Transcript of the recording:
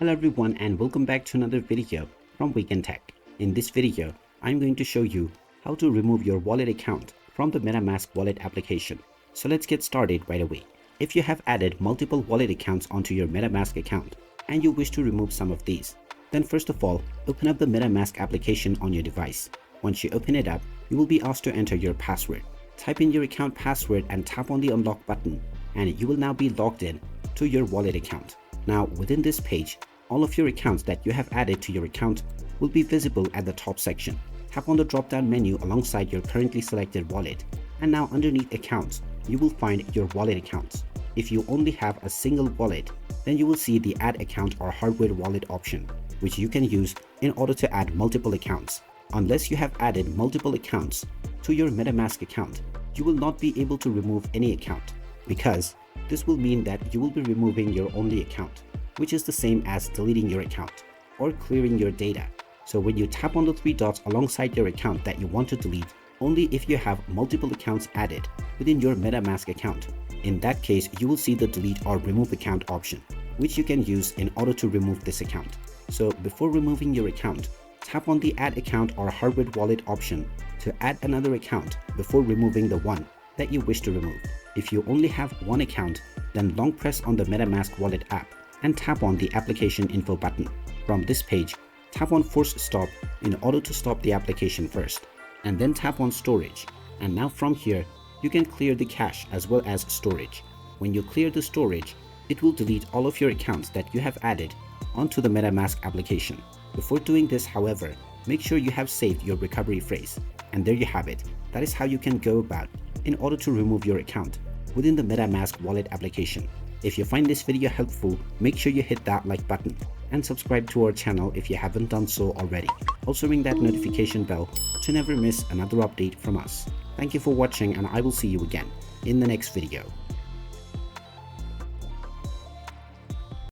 Hello everyone and welcome back to another video from Wake&Tech. In this video, I'm going to show you how to remove your wallet account from the MetaMask wallet application. So let's get started right away. If you have added multiple wallet accounts onto your MetaMask account and you wish to remove some of these, then first of all, open up the MetaMask application on your device. Once you open it up, you will be asked to enter your password. Type in your account password and tap on the unlock button, and you will now be logged in to your wallet account. Now within this page, all of your accounts that you have added to your account will be visible at the top section. Tap on the drop-down menu alongside your currently selected wallet, and now underneath accounts, you will find your wallet accounts. If you only have a single wallet, then you will see the add account or hardware wallet option, which you can use in order to add multiple accounts. Unless you have added multiple accounts to your MetaMask account, you will not be able to remove any account, because this will mean that you will be removing your only account, which is the same as deleting your account or clearing your data. So when you tap on the three dots alongside your account that you want to delete, only if you have multiple accounts added within your MetaMask account. In that case, you will see the delete or remove account option, which you can use in order to remove this account. So before removing your account, tap on the add account or hardware wallet option to add another account before removing the one that you wish to remove. If you only have one account, then long press on the MetaMask wallet app and tap on the application info button. From this page, tap on force stop in order to stop the application first, and then tap on storage. And now from here, you can clear the cache as well as storage. When you clear the storage, it will delete all of your accounts that you have added onto the MetaMask application. Before doing this, however, make sure you have saved your recovery phrase. And there you have it. That is how you can go about in order to remove your account within the MetaMask wallet application. If you find this video helpful, make sure you hit that like button and subscribe to our channel if you haven't done so already. Also ring that notification bell to never miss another update from us. Thank you for watching, and I will see you again in the next video.